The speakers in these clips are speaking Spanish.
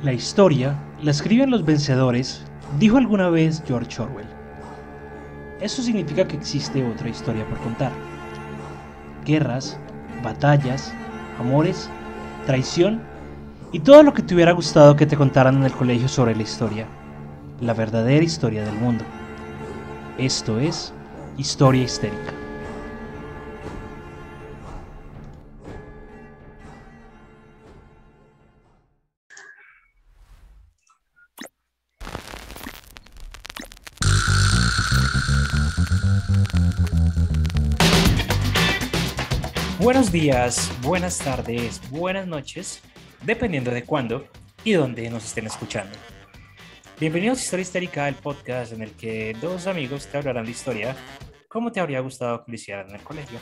La historia la escriben los vencedores, dijo alguna vez George Orwell. Eso significa que existe otra historia por contar. Guerras, batallas, amores, traición y todo lo que te hubiera gustado que te contaran en el colegio sobre la historia. La verdadera historia del mundo. Esto es Historia Histérica. Buenos días, buenas tardes, buenas noches, dependiendo de cuándo y dónde nos estén escuchando. Bienvenidos a Historia Histérica, el podcast en el que dos amigos te hablarán de historia como te habría gustado que lo hicieran en el colegio.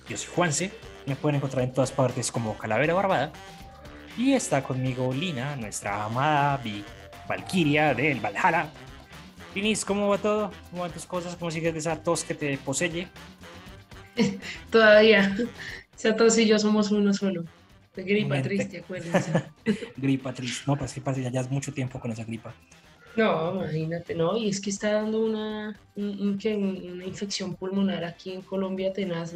Yo soy Juanse, me pueden encontrar en todas partes como Calavera Barbada, y está conmigo Lina, nuestra amada Valquiria del Valhalla. Linis, ¿cómo va todo? ¿Cómo van tus cosas? ¿Cómo sigues de esa tos que te posee? Todavía, Satos y yo somos uno solo. De Un gripa ente. triste, acuérdense. Gripa triste. No, pero es que parece ya es mucho tiempo con esa gripa. No, imagínate, no, y es que está dando una infección pulmonar aquí en Colombia tenaz,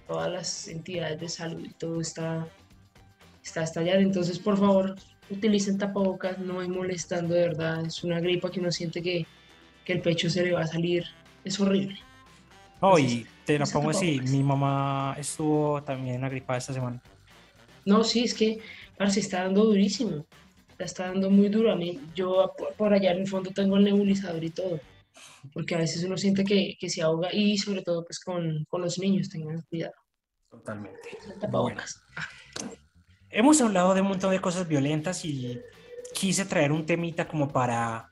todas las entidades de salud y todo está a estallar. Entonces, por favor, utilicen tapabocas, no hay molestando, de verdad, es una gripa que uno siente que el pecho se le va a salir, es horrible. Oh, Entonces, y te la use pongo así. Mi tapabocas. mamá estuvo también agripada esta semana. No, sí, es que, parce, está dando durísimo. La está dando muy duro. A mí, yo por allá en el fondo tengo el nebulizador y todo, porque a veces uno siente que se ahoga y sobre todo pues con los niños, tengan cuidado. Totalmente. Usen Bueno, tapabocas. hemos hablado de un montón de cosas violentas y quise traer un temita como para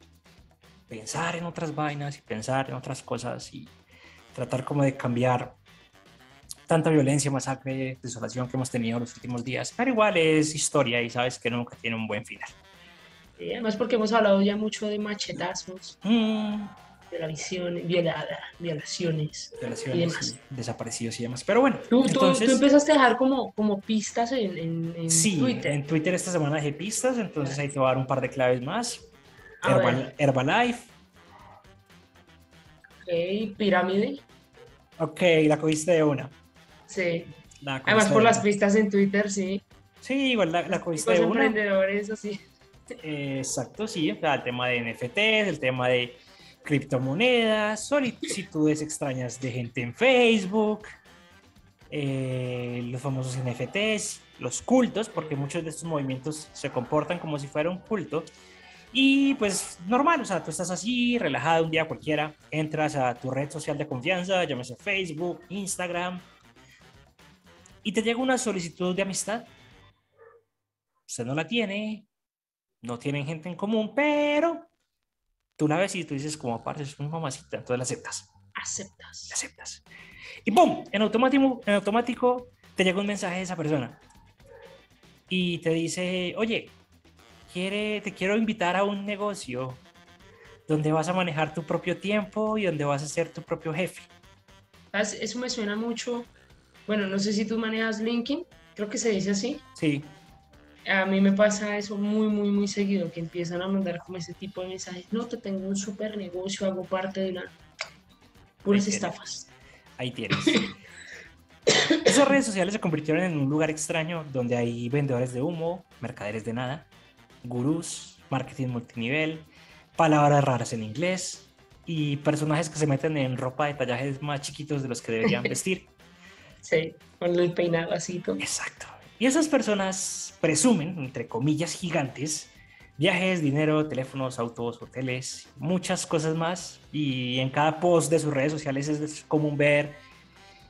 pensar en otras vainas y pensar en otras cosas y tratar como de cambiar tanta violencia, masacre, desolación que hemos tenido los últimos días. Pero igual es historia y sabes que nunca tiene un buen final. Y además porque hemos hablado ya mucho de machetazos, Mm, violaciones y violaciones y demás. desaparecidos y demás. Pero bueno, Tú entonces, empezaste a dejar como pistas en sí, Twitter. en Twitter esta semana dejé pistas, entonces ahí te voy a dar un par de claves más. A ver, Herbalife, ok, pirámide. ok, la cogiste de una, Sí. la Además cogiste por de las una. pistas en Twitter, sí. Sí, igual la Los cogiste típicos de una. emprendedores, así. Exacto, sí, o sea, el tema de NFTs, el tema de criptomonedas, solicitudes extrañas de gente en Facebook, los famosos NFTs, los cultos, porque muchos de estos movimientos se comportan como si fuera un culto. Y pues normal, o sea, tú estás así, relajado un día cualquiera, entras a tu red social de confianza, llámese Facebook, Instagram, y te llega una solicitud de amistad. Usted no la tiene, no tienen gente en común, pero tú la ves y tú dices, como aparte, es mi mamacita, entonces la aceptas, la Aceptas. aceptas. Y ¡pum! En automático te llega un mensaje de esa persona y te dice, oye, te quiero invitar a un negocio donde vas a manejar tu propio tiempo y donde vas a ser tu propio jefe. ¿Sabes? Eso me suena mucho. Bueno, no sé si tú manejas LinkedIn, creo que se dice así. Sí, A mí me pasa eso muy seguido, que empiezan a mandar como ese tipo de mensajes. No, te tengo un super negocio, hago parte de una... ahí Puras tienes, estafas. ahí tienes. Esas redes sociales se convirtieron en un lugar extraño donde hay vendedores de humo, mercaderes de nada, gurús, marketing multinivel, palabras raras en inglés y personajes que se meten en ropa de tallajes más chiquitos de los que deberían vestir. Sí, con el peinado así y todo. Exacto. Y esas personas presumen, entre comillas gigantes, viajes, dinero, teléfonos, autos, hoteles, muchas cosas más. Y en cada post de sus redes sociales es común ver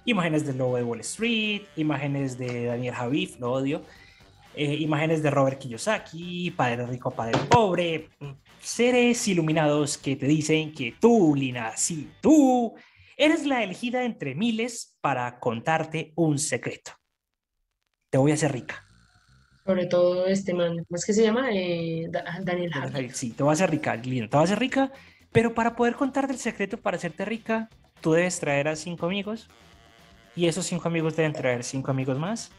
imágenes del lobo de Wall Street, imágenes de Daniel Javif, lo odio, imágenes de Robert Kiyosaki, padre rico, padre pobre, seres iluminados que te dicen que tú, Lina, sí, tú eres la elegida entre miles para contarte un secreto. Te voy a hacer rica. Sobre todo este man, ¿cómo es que se llama? Daniel Javid. Sí, te voy a hacer rica, Lina, te voy a hacer rica, pero para poder contarte el secreto para hacerte rica, tú debes traer a 5 amigos y esos 5 amigos deben traer 5 amigos más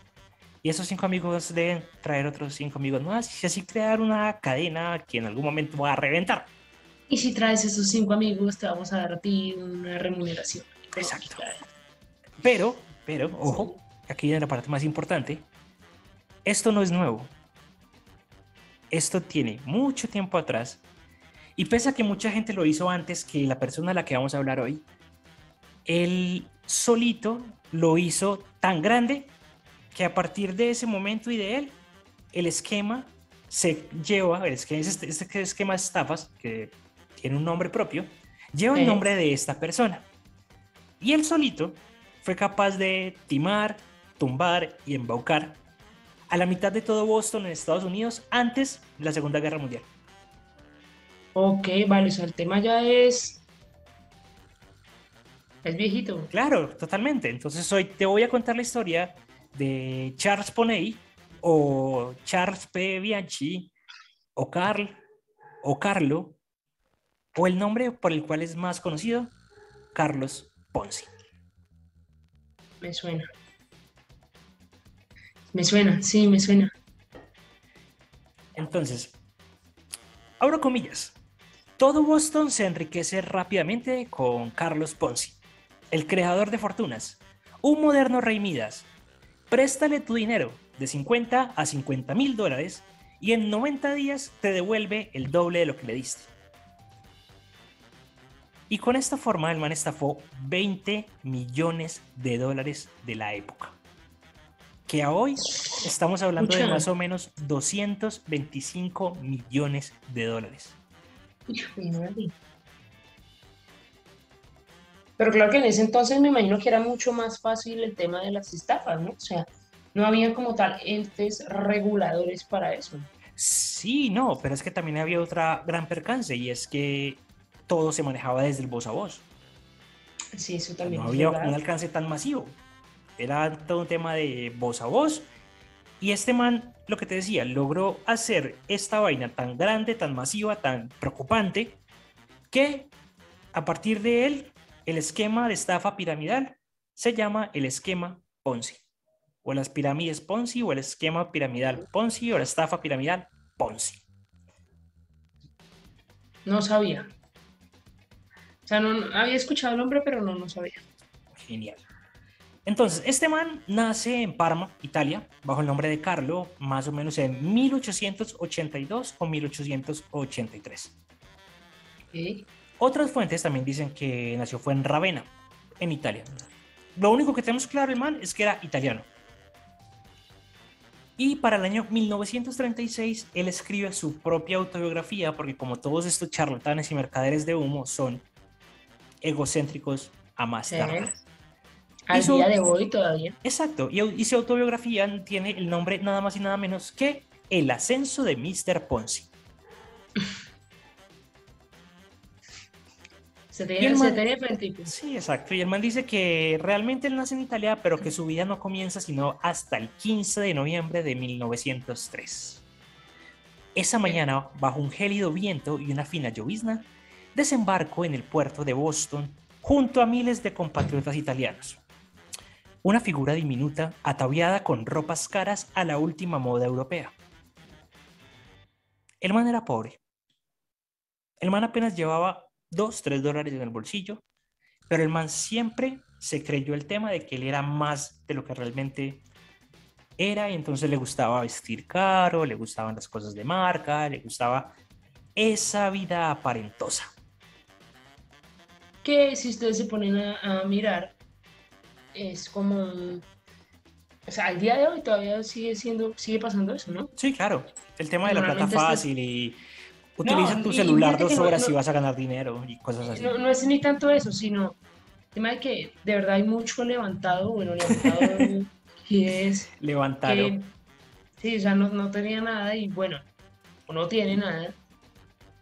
Y esos 5 amigos deben traer otros 5 amigos más y así crear una cadena que en algún momento va a reventar. Y si traes esos 5 amigos, te vamos a dar a ti una remuneración Exacto. económica. Pero, Sí. ojo, aquí viene la parte más importante. Esto no es nuevo. Esto tiene mucho tiempo atrás. Y pese a que mucha gente lo hizo antes que la persona a la que vamos a hablar hoy, él solito lo hizo tan grande que a partir de ese momento y de él, el esquema se lleva, este esquema de estafas, que tiene un nombre propio, lleva el ¿Eh? nombre de esta persona. Y él solito fue capaz de timar, tumbar y embaucar a la mitad de todo Boston en Estados Unidos antes de la Segunda Guerra Mundial. Ok, vale, o sea, el tema ya es viejito. Claro, totalmente. Entonces hoy te voy a contar la historia de Charles Poney o Charles P. Bianchi o Carl o Carlo o el nombre por el cual es más conocido, Carlos Ponzi. Me suena. Me suena, sí, me suena. Entonces, abro comillas. Todo Boston se enriquece rápidamente con Carlos Ponzi, el creador de fortunas, un moderno rey Midas. Préstale tu dinero de 50 a 50.000 dólares y en 90 días te devuelve el doble de lo que le diste. Y con esta forma el man estafó 20 millones de dólares de la época. Que a hoy estamos hablando de Escucha, más o menos 225 millones de dólares. hijo de madre. Pero claro que en ese entonces me imagino que era mucho más fácil el tema de las estafas, ¿no? O sea, no había como tal entes reguladores para eso. Sí, no, pero es que también había otra gran percance y es que todo se manejaba desde el voz a voz. Sí, eso O sea, no también es había un verdad. alcance tan masivo. Era todo un tema de voz a voz. Y este man, lo que te decía, logró hacer esta vaina tan grande, tan masiva, tan preocupante, que a partir de él, el esquema de estafa piramidal se llama el esquema Ponzi. O las pirámides Ponzi, o el esquema piramidal Ponzi, o la estafa piramidal Ponzi. No sabía. O sea, había escuchado el nombre, pero no sabía. Genial. Entonces, este man nace en Parma, Italia, bajo el nombre de Carlo, más o menos en 1882 o 1883. ¿Eh? Otras fuentes también dicen que nació fue en Ravenna, en Italia. Lo único que tenemos claro el man es que era italiano. Y para el año 1936 él escribe su propia autobiografía, porque como todos estos charlatanes y mercaderes de humo son egocéntricos a más Sí. tardar. Y Al día su, de hoy todavía. exacto, y su autobiografía tiene el nombre nada más y nada menos que El ascenso de Mr. Ponzi. Y el Se man, tenía frente. sí, exacto, y el man dice que realmente él nace en Italia, pero que su vida no comienza sino hasta el 15 de noviembre de 1903. Esa mañana, bajo un gélido viento y una fina llovizna, desembarcó en el puerto de Boston junto a miles de compatriotas italianos. Una figura diminuta ataviada con ropas caras a la última moda europea. El man era pobre. El man apenas llevaba $2, $3 en el bolsillo, pero el man siempre se creyó el tema de que él era más de lo que realmente era y entonces le gustaba vestir caro, le gustaban las cosas de marca, le gustaba esa vida aparentosa. Que si ustedes se ponen a mirar, es como, o sea, al día de hoy todavía sigue pasando eso, ¿no? Sí, claro, el tema Que de la plata normalmente estás, fácil y utiliza no, tu y celular fíjate que 2 horas y vas a ganar dinero y cosas así. no es ni tanto eso, sino el tema de que de verdad hay mucho levantado, bueno, levantado que es Levantaro. que sí, o sea, no tenía nada y bueno, no tiene nada,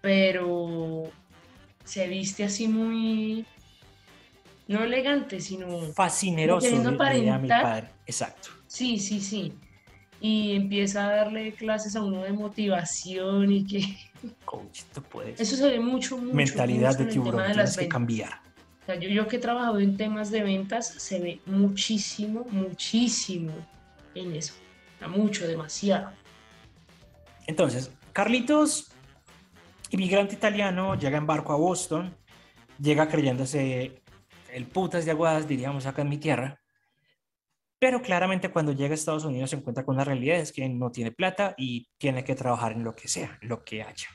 pero se viste así muy, no elegante, sino como Fascineroso, queriendo diría mi aparentar. padre. Exacto. Sí, sí, sí. Y empieza a darle clases a uno de motivación y que Coach, tú puedes. eso se ve mucho, mucho, Mentalidad mucho de en el tema tiburón, de las tienes que ventas. cambiar. O sea, yo que he trabajado en temas de ventas, se ve muchísimo, muchísimo en eso. Era mucho, demasiado. Entonces, Carlitos, inmigrante italiano, llega en barco a Boston, llega creyéndose el putas de aguadas, diríamos acá en mi tierra, pero claramente cuando llega a Estados Unidos se encuentra con la realidad, es que no tiene plata y tiene que trabajar en lo que sea, lo que haya.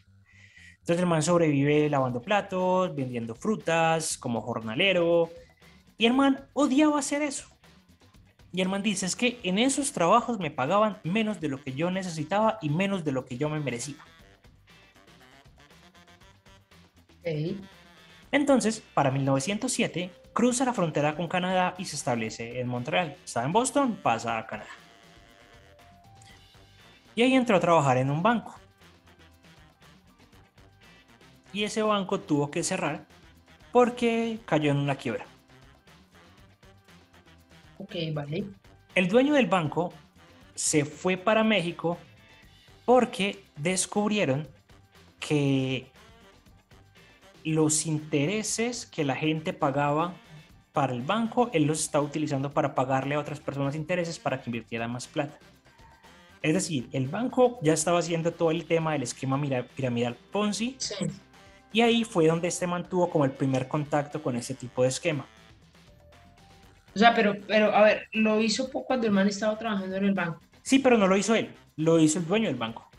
Entonces el man sobrevive lavando platos, vendiendo frutas, como jornalero, y el man odiaba hacer eso. Y el man dice, es que en esos trabajos me pagaban menos de lo que yo necesitaba y menos de lo que yo me merecía. Ok, Entonces, para 1907, cruza la frontera con Canadá y se establece en Montreal. Está en Boston, pasa a Canadá. Y ahí entró a trabajar en un banco. Y ese banco tuvo que cerrar porque cayó en una quiebra. ok, vale. El dueño del banco se fue para México porque descubrieron que los intereses que la gente pagaba para el banco, él los estaba utilizando para pagarle a otras personas intereses para que invirtieran más plata. Es decir, el banco ya estaba haciendo todo el tema del esquema piramidal Ponzi Sí. y ahí fue donde este mantuvo como el primer contacto con ese tipo de esquema. O sea, a ver, lo hizo cuando el man estaba trabajando en el banco. Sí, pero no lo hizo él, lo hizo el dueño del banco.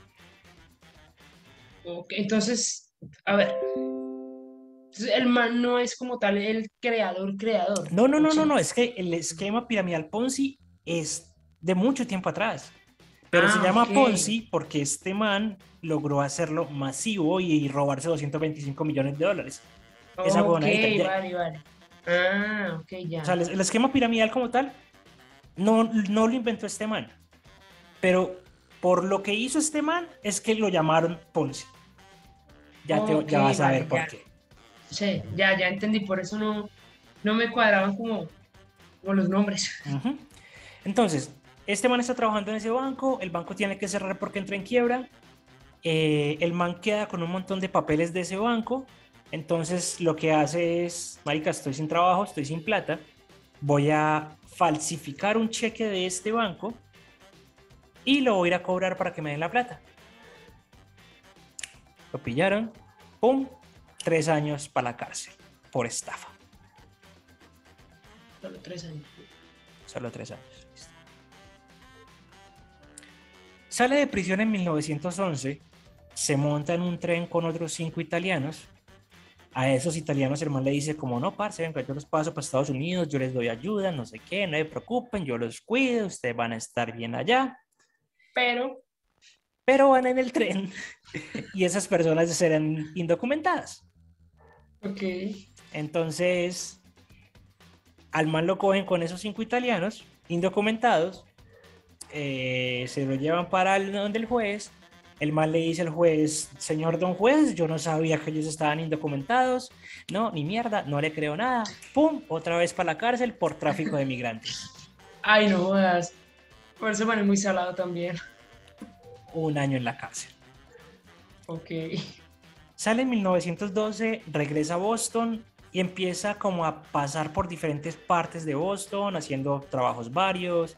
Ok, entonces, a ver, entonces el man no es como tal el creador, No, no, ¿o no, no, sí? no, es que el esquema piramidal Ponzi es de mucho tiempo atrás, pero se Ah, ok. llama Ponzi porque este man logró hacerlo masivo y robarse 225 millones de dólares. Esa Ok, huevonadita, ya. vale, vale. Ah, ok, O sea, ya. el esquema piramidal como tal no lo inventó este man, pero por lo que hizo este man es que lo llamaron Ponzi. Ok, Ya vas a ver vale, por ya. qué. Sí, ya entendí. Por eso no me cuadraban como los nombres. Ujú. Entonces, este man está trabajando en ese banco, el banco tiene que cerrar porque entra en quiebra, el man queda con un montón de papeles de ese banco, entonces lo que hace es, marica, estoy sin trabajo, estoy sin plata, voy a falsificar un cheque de este banco y lo voy a ir a cobrar para que me den la plata. Lo pillaron, ¡pum! 3 años para la cárcel por estafa. Solo 3 años. Solo 3 años. Sale de prisión en 1911, se monta en un tren con otros 5 italianos. A esos italianos el man le dice como, no, parce, venga, yo los paso para Estados Unidos, yo les doy ayuda, no sé qué, no se preocupen, yo los cuido, ustedes van a estar bien allá. Pero, Pero van en el tren y esas personas serán indocumentadas. ok. Entonces, al man lo cogen con esos 5 italianos indocumentados, se lo llevan para donde el juez. El man le dice al juez, señor don juez, yo no sabía que ellos estaban indocumentados. No, ni mierda, no le creo nada. ¡Pum! Otra vez para la cárcel por tráfico de migrantes. Ay, no jodas. Por eso man es muy salado también. 1 año en la cárcel. Ok. Sale en 1912, regresa a Boston y empieza como a pasar por diferentes partes de Boston, haciendo trabajos varios,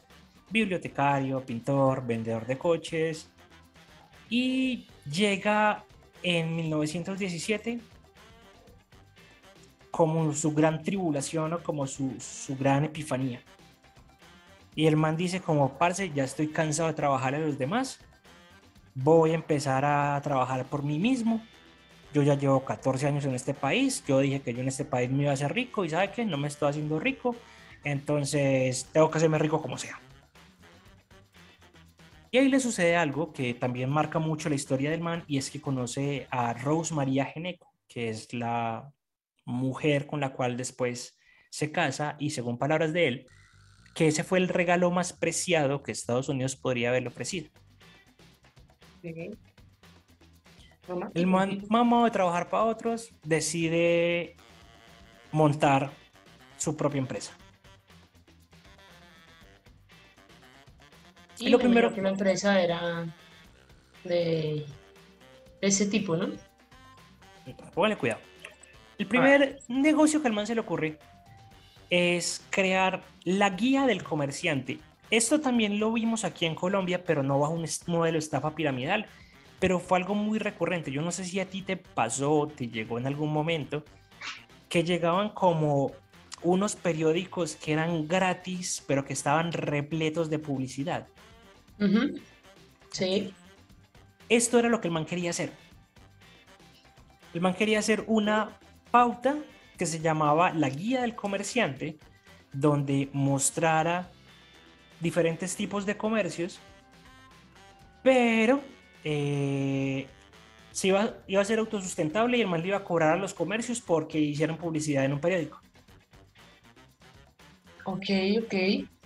bibliotecario, pintor, vendedor de coches, y llega en 1917 como su gran tribulación o como su gran epifanía. Y el man dice como, parce, ya estoy cansado de trabajar a los demás, voy a empezar a trabajar por mí mismo. Yo ya llevo 14 años en este país, yo dije que yo en este país me iba a hacer rico y ¿sabe qué? No me estoy haciendo rico, entonces tengo que hacerme rico como sea. Y ahí le sucede algo que también marca mucho la historia del man y es que conoce a Rose María Geneco, que es la mujer con la cual después se casa y según palabras de él, que ese fue el regalo más preciado que Estados Unidos podría haberle ofrecido. Ok. El Romántico el man, tipo. mamado de trabajar para otros, decide montar su propia empresa. Y Y lo me imagino primero, que la empresa era de, de ese tipo, ¿no? póngale cuidado. El A ver. primer negocio que al man se le ocurre es crear la guía del comerciante. Esto también lo vimos aquí en Colombia, pero no bajo un modelo de estafa piramidal, pero fue algo muy recurrente. Yo no sé si a ti te pasó, te llegó en algún momento, que llegaban como unos periódicos que eran gratis, pero que estaban repletos de publicidad. Ujú, Ok. sí, Esto era lo que el man quería hacer. El man quería hacer una pauta que se llamaba la guía del comerciante, donde mostrara diferentes tipos de comercios, pero iba a ser autosustentable y el man le iba a cobrar a los comercios porque hicieron publicidad en un periódico. ok, ok,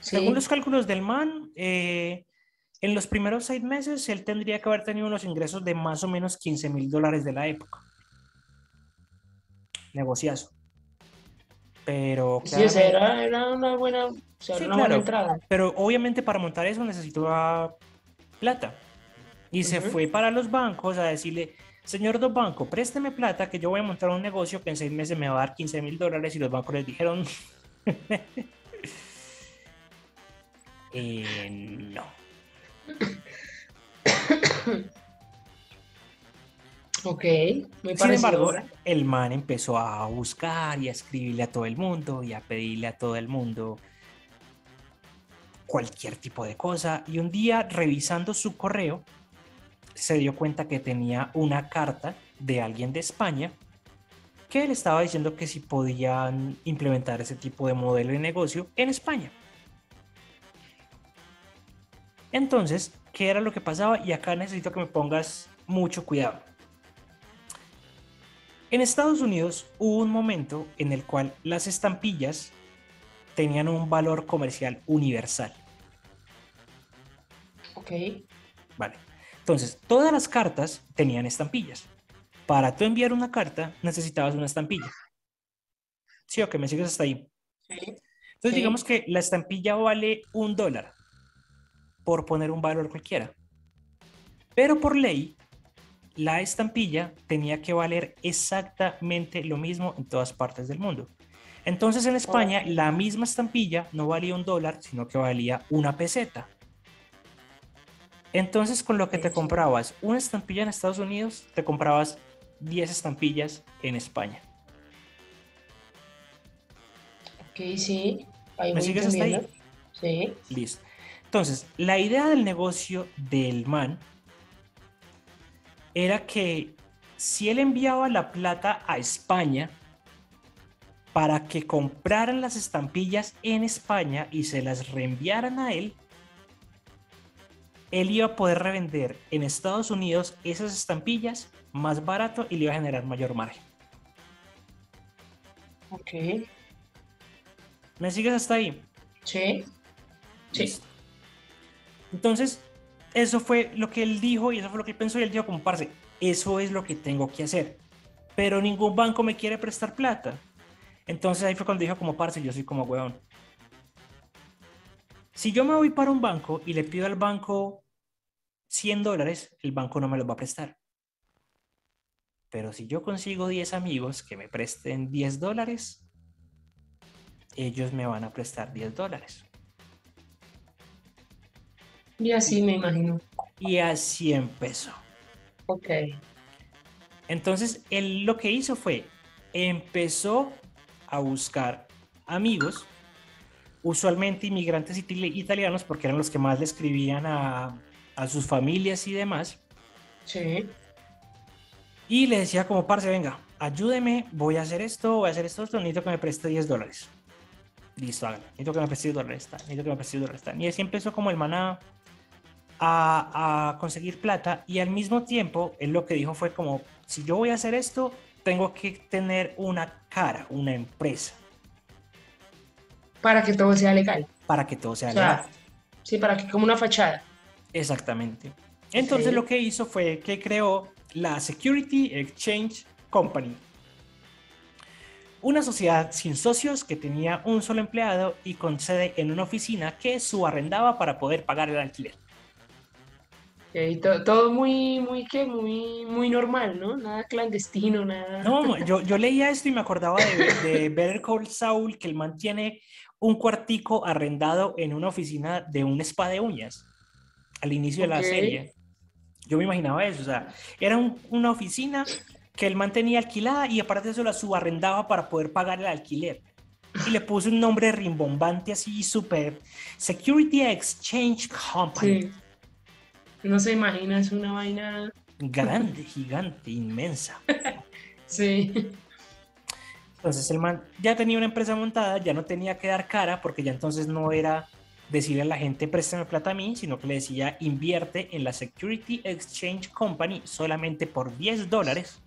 Según sí. los cálculos del man, en los primeros 6 meses él tendría que haber tenido unos ingresos de más o menos $15,000 de la época. Negociazo. Pero Sí, o sea, claramente, era una buena, o sea, era sí, una buena claro, entrada. pero obviamente para montar eso necesitaba plata. Y se Ujú. fue para los bancos a decirle, señor Dos Banco, présteme plata que yo voy a montar un negocio que en 6 meses me va a dar $15,000 y los bancos les dijeron, no. Ok, muy Sin parecido embargo, ahora. el man empezó a buscar y a escribirle a todo el mundo y a pedirle a todo el mundo cualquier tipo de cosa. Y un día, revisando su correo, se dio cuenta que tenía una carta de alguien de España que le estaba diciendo que si podían implementar ese tipo de modelo de negocio en España. Entonces, ¿qué era lo que pasaba? Y acá necesito que me pongas mucho cuidado. En Estados Unidos hubo un momento en el cual las estampillas tenían un valor comercial universal. Ok, Vale. Entonces, todas las cartas tenían estampillas. Para tú enviar una carta necesitabas una estampilla. ¿Sí o que me sigues hasta ahí? sí, Entonces, digamos sí. que la estampilla vale $1, por poner un valor cualquiera. Pero por ley, la estampilla tenía que valer exactamente lo mismo en todas partes del mundo. Entonces en Ok, España la misma estampilla no valía $1, sino que valía una peseta. Entonces con lo que te sí. comprabas una estampilla en Estados Unidos, te comprabas 10 estampillas en España. Ok, sí, ahí ¿Me voy sigues hasta entendiendo. ahí? Sí, Listo. Entonces, la idea del negocio del man era que si él enviaba la plata a España, para que compraran las estampillas en España y se las reenviaran a él, él iba a poder revender en Estados Unidos esas estampillas más barato y le iba a generar mayor margen. ok, ¿Me sigues hasta ahí? sí, sí. Listo. Entonces, eso fue lo que él dijo y eso fue lo que él pensó y él dijo como, parce, eso es lo que tengo que hacer. Pero ningún banco me quiere prestar plata. Entonces ahí fue cuando dijo como, parce, yo soy como huevón. Si yo me voy para un banco y le pido al banco $100, el banco no me los va a prestar. Pero si yo consigo 10 amigos que me presten $10, ellos me van a prestar $10. Y así Y, me imagino. y así empezó. Ok, Entonces, él lo que hizo fue, empezó a buscar amigos, usualmente inmigrantes italianos, porque eran los que más le escribían a sus familias y demás. sí, Y le decía como, parce, venga, ayúdeme, voy a hacer esto, necesito que me preste $10. Listo, hágalo. Necesito que me preste $10, necesito que me preste $10. Y así empezó como el man a conseguir plata y al mismo tiempo él lo que dijo fue como, si yo voy a hacer esto, tengo que tener una cara, una empresa, para que todo sea legal. para que todo O sea legal. sea, sí, para que como una fachada. Exactamente. Ok, Entonces lo que hizo fue que creó la Security Exchange Company, una sociedad sin socios que tenía un solo empleado y con sede en una oficina que subarrendaba para poder pagar el alquiler. Todo muy, muy normal, ¿no? Nada clandestino, nada. No, yo leía esto y me acordaba de Better Call Saul, que el man tiene un cuartico arrendado en una oficina de un spa de uñas al inicio de Ok, la serie. Yo me imaginaba eso, o sea, era una oficina que el man tenía alquilada y aparte de eso la subarrendaba para poder pagar el alquiler. Y le puso un nombre rimbombante así súper Security Exchange Company. sí. No se imagina, es una vaina. Grande, gigante, inmensa. Sí. Entonces el man ya tenía una empresa montada, ya no tenía que dar cara porque ya entonces no era decirle a la gente préstame plata a mí, sino que le decía invierte en la Security Exchange Company solamente por $10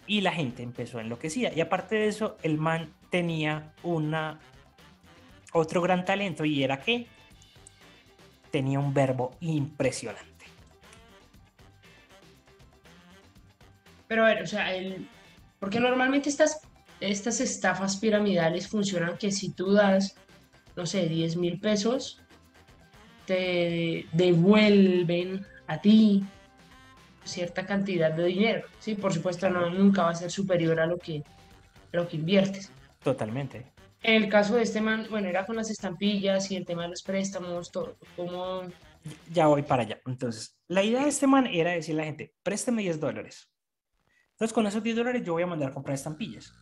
y la gente empezó enloquecida. Y aparte de eso, el man tenía otro gran talento y era que tenía un verbo impresionante. Pero a ver, o sea, porque normalmente estas estafas piramidales funcionan que si tú das, no sé, 10.000 pesos, te devuelven a ti cierta cantidad de dinero. Sí, por supuesto, no, Claro, nunca va a ser superior a lo que inviertes. totalmente. En el caso de este man, bueno, era con las estampillas y el tema de los préstamos, todo, como, Ya voy para allá. Entonces, la idea de este man era decirle a la gente, présteme $10. Entonces, con esos $10 yo voy a mandar a comprar estampillas.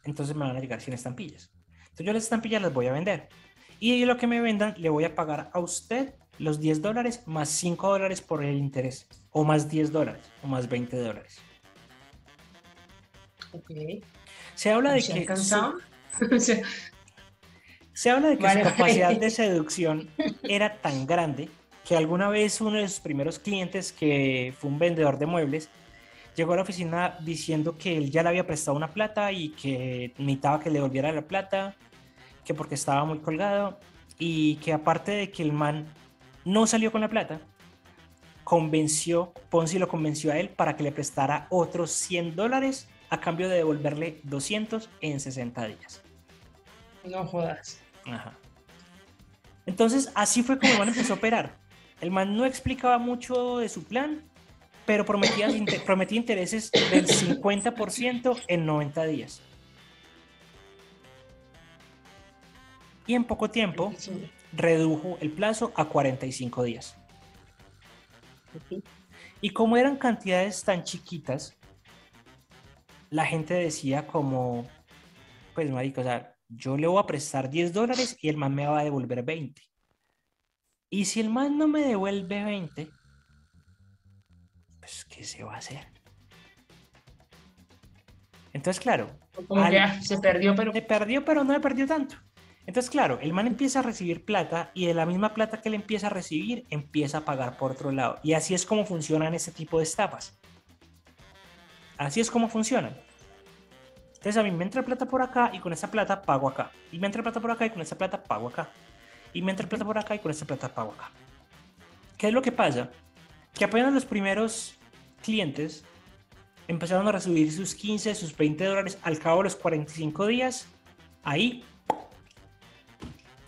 Entonces me van a llegar 100 estampillas. Entonces yo las estampillas las voy a vender. Y de lo que me vendan, le voy a pagar a usted los $10 más $5 por el interés. O más $10 o más $20. ok, Se habla pero de se que alcanzaba. su, O sea, se habla de que su vale, capacidad de vale. seducción era tan grande que alguna vez uno de sus primeros clientes, que fue un vendedor de muebles, llegó a la oficina diciendo que él ya le había prestado una plata y que necesitaba que le devolviera la plata, que porque estaba muy colgado y que aparte de que el man no salió con la plata, Ponzi lo convenció a él para que le prestara otros $100 a cambio de devolverle 200 en 60 días. No jodas. Ajá. Entonces, así fue como el man empezó a operar. El man no explicaba mucho de su plan, pero prometía intereses del 50% en 90 días. Y en poco tiempo redujo el plazo a 45 días. Y como eran cantidades tan chiquitas, la gente decía como, pues marico, o sea, yo le voy a prestar $10 y el man me va a devolver 20. Y si el man no me devuelve 20, pues ¿qué se va a hacer? Entonces, claro, Como que se perdió, pero se perdió, pero no me perdió tanto. Entonces, claro, el man empieza a recibir plata y de la misma plata que él empieza a recibir, empieza a pagar por otro lado. Y así es como funcionan este tipo de estafas. Así es como funcionan. Entonces a mí me entra plata por acá y con esa plata pago acá. Y me entra plata por acá y con esa plata pago acá. Y me entra plata por acá y con esa plata pago acá. ¿Qué es lo que pasa? Que apenas los primeros clientes empezaron a recibir sus 15, sus $20 al cabo de los 45 días, ahí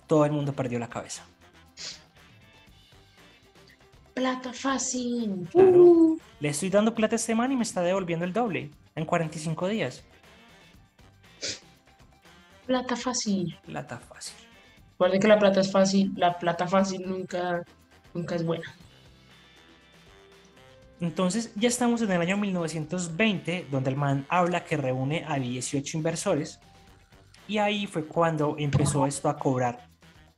todo el mundo perdió la cabeza. plata fácil. Claro, le estoy dando plata a este man y me está devolviendo el doble en 45 días. Plata fácil. Plata fácil. Recuerde que la plata es fácil, la plata fácil nunca es buena. Entonces ya estamos en el año 1920, donde el man habla que reúne a 18 inversores y ahí fue cuando empezó esto a cobrar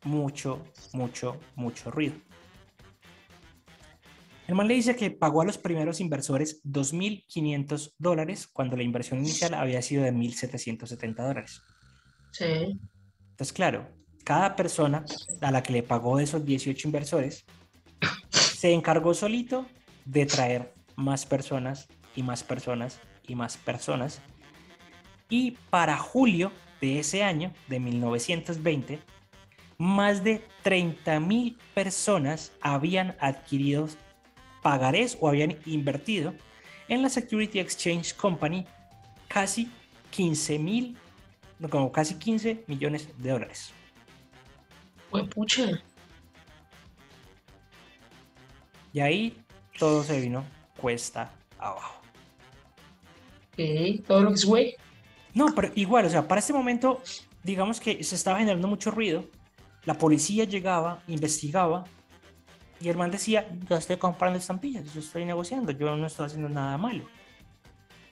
mucho, mucho, mucho ruido. El man le dice que pagó a los primeros inversores $2.500 cuando la inversión inicial había sido de $1.770. Sí. Entonces, claro, cada persona a la que le pagó de esos 18 inversores se encargó solito de traer más personas y más personas y más personas. Y para julio de ese año, de 1920, más de 30.000 personas habían adquirido pagarés o habían invertido en la Security Exchange Company casi 15.000, como casi 15 millones de dólares. Pues pucha. Y ahí todo se vino cuesta abajo. Ok, todo lo que es güey. No, pero igual, o sea, para este momento, digamos que se estaba generando mucho ruido. La policía llegaba, investigaba, y el man decía, yo estoy comprando estampillas, yo estoy negociando, yo no estoy haciendo nada malo.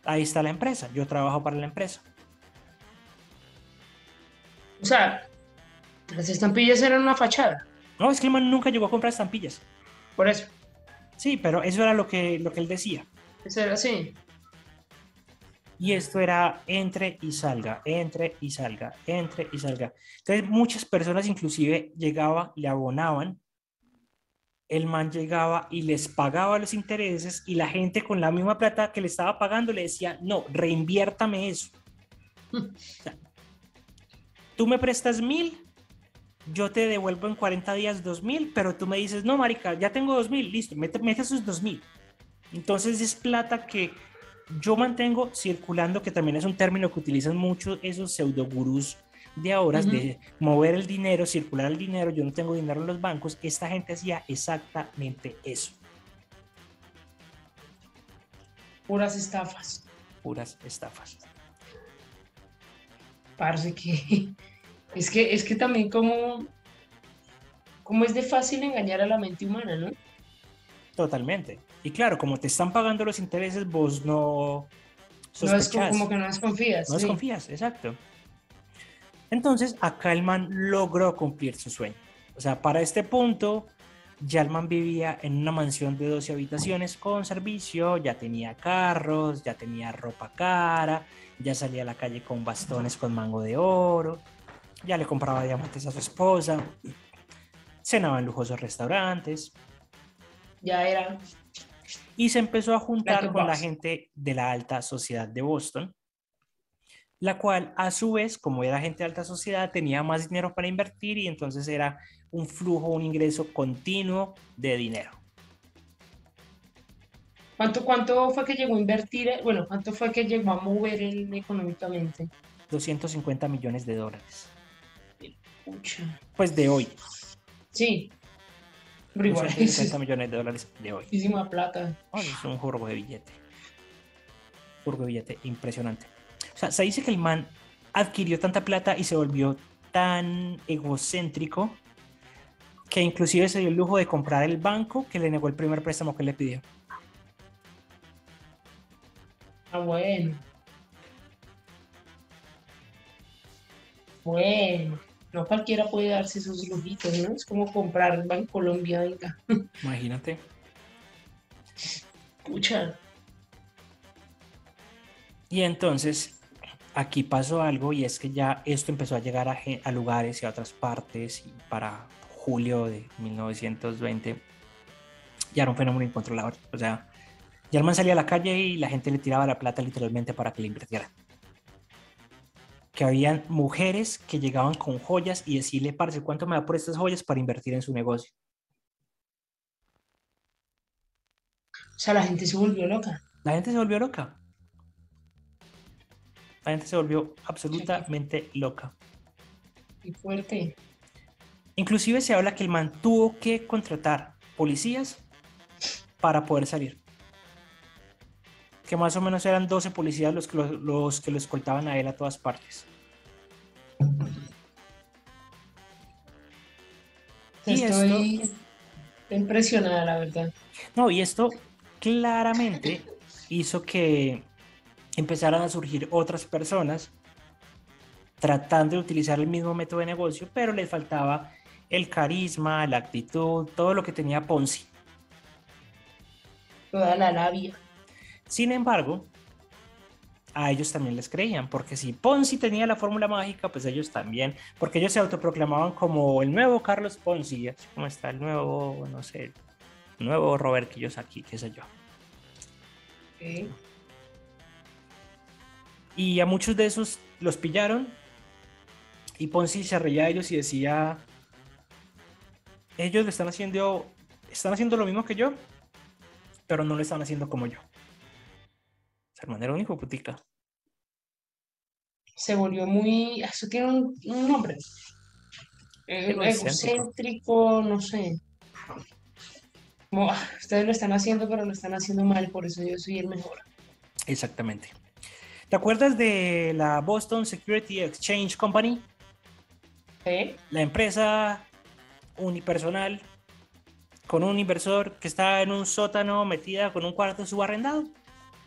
Ahí está la empresa, yo trabajo para la empresa. O sea, las estampillas eran una fachada. No, es que el man nunca llegó a comprar estampillas. Por eso, Sí, pero eso era lo que él decía. eso era así. Y esto era entre y salga, entre y salga, entre y salga. Entonces muchas personas inclusive llegaba, le abonaban, el man llegaba y les pagaba los intereses y la gente con la misma plata que le estaba pagando le decía, no, reinviértame eso. O sea, tú me prestas 1.000, yo te devuelvo en 40 días 2.000, pero tú me dices, no, marica, ya tengo 2.000, listo, mete esos 2.000. Entonces es plata que yo mantengo circulando, que también es un término que utilizan mucho esos pseudogurús de ahora, Ujú. de mover el dinero, circular el dinero, yo no tengo dinero en los bancos. Esta gente hacía exactamente eso, Puras estafas. puras estafas. Parece que es que también como es de fácil engañar a la mente humana, ¿no? Totalmente. Y claro, como te están pagando los intereses, vos no No es como sospechás, que no desconfías, no sí. desconfías, exacto. Entonces, acá el man logró cumplir su sueño. O sea, para este punto, ya el man vivía en una mansión de 12 habitaciones con servicio, ya tenía carros, ya tenía ropa cara, ya salía a la calle con bastones con mango de oro, ya le compraba diamantes a su esposa, cenaba en lujosos restaurantes Ya era y se empezó a like a juntar con la boss. gente de la alta sociedad de Boston, la cual a su vez, como era gente de alta sociedad, tenía más dinero para invertir y entonces era un flujo, un ingreso continuo de dinero. ¿Cuánto fue que llegó a invertir? Bueno, ¿cuánto fue que llegó a mover él económicamente? 250 millones de dólares. Pucha. Pues de hoy, Sí, pero igual 250 es millones de dólares de hoy. muchísima plata. Oh, es un jurgo de billete impresionante. O sea, se dice que el man adquirió tanta plata y se volvió tan egocéntrico que inclusive se dio el lujo de comprar el banco que le negó el primer préstamo que le pidió. Ah, bueno, bueno. No cualquiera puede darse esos lujitos, ¿no? Es como comprar Bancolombia, venga. Imagínate. Pucha. Y entonces aquí pasó algo y es que ya esto empezó a llegar a lugares y a otras partes y para julio de 1920 ya era un fenómeno incontrolable. O sea, ya el man salía a la calle y la gente le tiraba la plata literalmente para que le invirtiera. Que habían mujeres que llegaban con joyas y decirle, parce, ¿cuánto me da por estas joyas para invertir en su negocio? O sea, la gente se volvió loca. La gente se volvió loca. La gente se volvió Pucha, absolutamente loca. qué fuerte. Inclusive se habla que el man tuvo que contratar policías para poder salir. Que más o menos eran 12 policías los que lo escoltaban a él a todas partes. Y esto, Estoy impresionada, la verdad. no, y esto claramente hizo que empezaran a surgir otras personas tratando de utilizar el mismo método de negocio, pero les faltaba el carisma, la actitud, todo lo que tenía Ponzi. Toda la labia. Sin embargo, a ellos también les creían, porque si Ponzi tenía la fórmula mágica, pues ellos también, porque ellos se autoproclamaban como el nuevo Carlos Ponzi, así como está el nuevo, no sé, el nuevo Robert Kiyosaki, qué sé yo. Ok. Y a muchos de esos los pillaron y Ponzi se reía de ellos y decía, ellos le están haciendo lo mismo que yo, pero no lo están haciendo como yo. Ser manera un hijo putica. Se volvió muy. Eso tiene un nombre. Egocéntrico. Egocéntrico, no sé. Como, "Ah, ustedes lo están haciendo, pero lo están haciendo mal, por eso yo soy el mejor". Exactamente. ¿Te acuerdas de la Boston Security Exchange Company? ¿Sí? La empresa unipersonal con un inversor que está en un sótano metida con un cuarto subarrendado.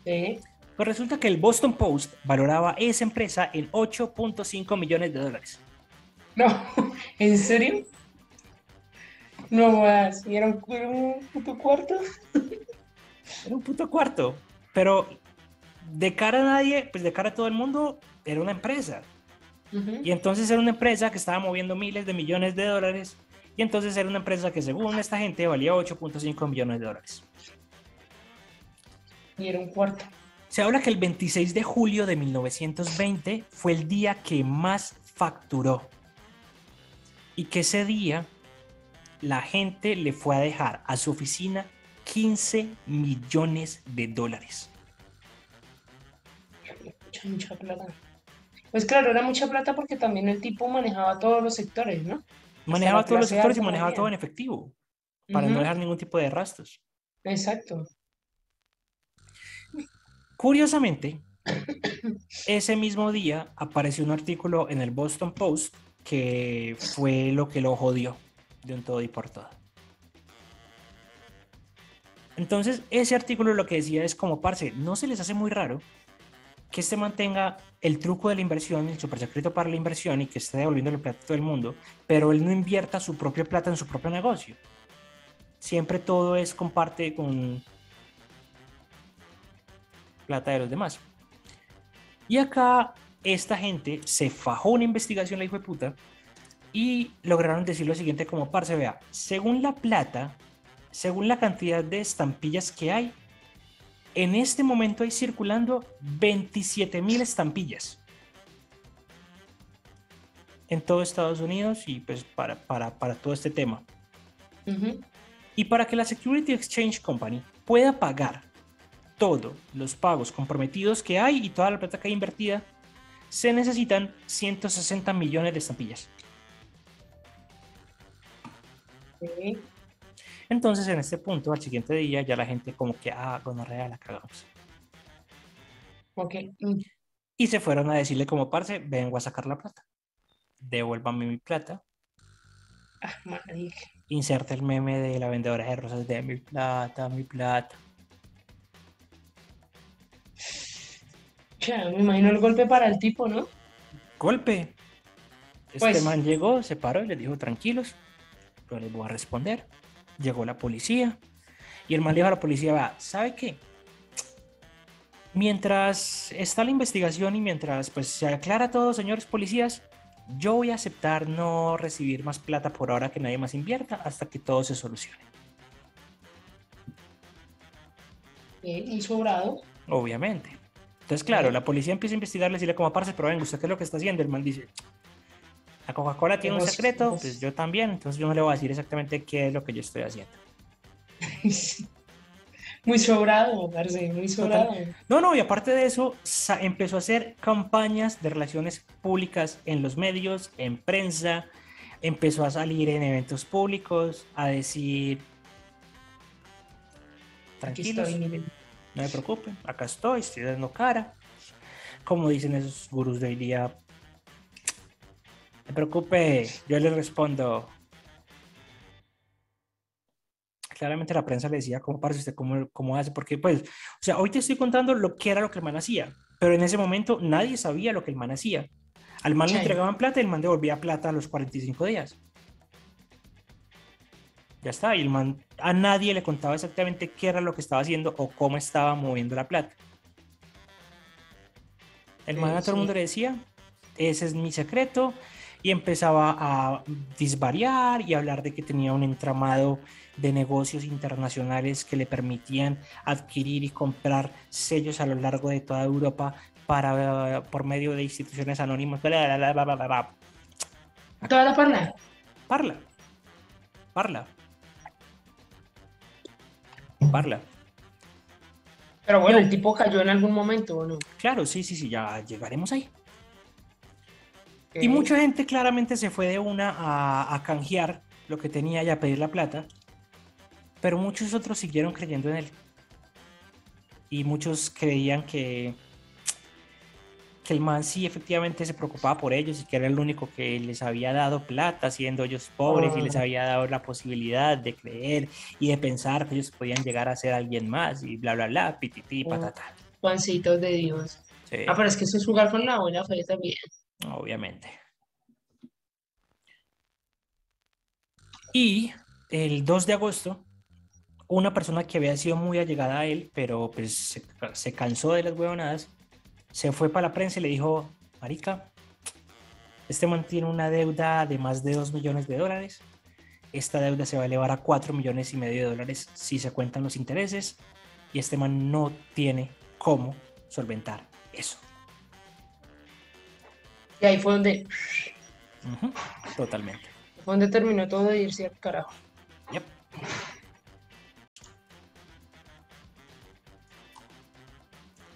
¿Sí? Pues resulta que el Boston Post valoraba esa empresa en 8.5 millones de dólares. No, ¿en serio? No más. ¿Y era un puto cuarto? Era un puto cuarto, pero de cara a nadie, pues de cara a todo el mundo, era una empresa. Ujú. Y entonces era una empresa que estaba moviendo miles de millones de dólares. Y entonces era una empresa que según esta gente valía 8.5 millones de dólares. Y era un cuarto. Se habla que el 26 de julio de 1920 fue el día que más facturó. Y que ese día la gente le fue a dejar a su oficina 15 millones de dólares. Mucha, mucha plata. Pues claro, era mucha plata porque también el tipo manejaba todos los sectores, ¿no? Hasta Manejaba la todos los clase sectores y alta manejaba todo movía. en efectivo para no Ujú. dejar ningún tipo de rastros. Exacto. Curiosamente, ese mismo día apareció un artículo en el Boston Post que fue lo que lo jodió de un todo y por todo. Entonces, ese artículo lo que decía es como, parce, ¿no se les hace muy raro que este mantenga el truco de la inversión, el super secreto para la inversión y que esté devolviendo el plata a todo el mundo, pero él no invierta su propia plata en su propio negocio? Siempre todo es comparte con plata de los demás. Y acá esta gente se fajó una investigación, la hijo de puta, y lograron decir lo siguiente como, parce, vea, según la plata, según la cantidad de estampillas que hay, en este momento hay circulando 27.000 estampillas en todo Estados Unidos y pues para todo este tema. Ujú. Y para que la Security Exchange Company pueda pagar todos los pagos comprometidos que hay y toda la plata que hay invertida, se necesitan 160 millones de estampillas. Sí. Entonces, en este punto, al siguiente día, ya la gente como que, gonorrea, la cagamos. Ok. Y se fueron a decirle como, parce, vengo a sacar la plata. Devuélvame mi plata. Ah, marica. Inserta el meme de la vendedora de rosas de mi plata, mi plata. Ya, me imagino el golpe para el tipo, ¿no? Golpe. Este Pues, man llegó, se paró y les dijo, tranquilos, yo les voy a responder. Llegó la policía y el man le dijo a la policía, va, ¿sabe qué? Mientras está la investigación y mientras pues se aclara todo, señores policías, yo voy a aceptar no recibir más plata por ahora, que nadie más invierta hasta que todo se solucione. y sobrado. Obviamente. Entonces, claro, ¿Eh? la policía empieza a investigar, decirle como, parce, pero venga, ¿usted qué es lo que está haciendo? El man dice, la Coca-Cola tiene un Negocios, secreto, pues negocios. yo también, entonces yo no le voy a decir exactamente qué es lo que yo estoy haciendo. Muy sobrado, parce, muy Total. sobrado. No, no, y aparte de eso, empezó a hacer campañas de relaciones públicas en los medios, en prensa, empezó a salir en eventos públicos, a decir, Aquí estoy, tranquilos, miren. no me preocupen, acá estoy dando cara. Como dicen esos gurús de hoy día, no me preocupe, yo le respondo. Claramente la prensa le decía, ¿cómo parece usted? ¿Cómo hace? Porque, pues, o sea, hoy te estoy contando lo que era lo que el man hacía, pero en ese momento nadie sabía lo que el man hacía. Al man le Chay. entregaban plata y el man devolvía plata a los 45 días. Ya está, y el man a nadie le contaba exactamente qué era lo que estaba haciendo o cómo estaba moviendo la plata. El man Sí, a todo el mundo sí. le decía, ese es mi secreto, y empezaba a disvariar y hablar de que tenía un entramado de negocios internacionales que le permitían adquirir y comprar sellos a lo largo de toda Europa por medio de instituciones anónimas. Toda la parla. Parla, parla, parla. Pero bueno, el Yo, tipo cayó en algún momento, ¿o no? claro, sí, sí, sí, ya llegaremos ahí. Y Ok. mucha gente claramente se fue de una a canjear lo que tenía y a pedir la plata, pero muchos otros siguieron creyendo en él. Y muchos creían que el man sí efectivamente se preocupaba por ellos y que era el único que les había dado plata, siendo ellos pobres, y les Ah, había dado la posibilidad de creer y de pensar que ellos podían llegar a ser alguien más y bla, bla, bla, pitití, ah, patata. Juancitos de Dios. Ah, Sí, pero es que eso es jugar con la buena fe también. obviamente. Y el 2 de agosto, una persona que había sido muy allegada a él, pero pues se cansó de las huevonadas, se fue para la prensa y le dijo, marica, este man tiene una deuda de más de $2 millones. Esta deuda se va a elevar a 4,5 millones si se cuentan los intereses, y este man no tiene cómo solventar eso. Y ahí Ujú, totalmente. fue donde terminó todo de irse al carajo. Yep.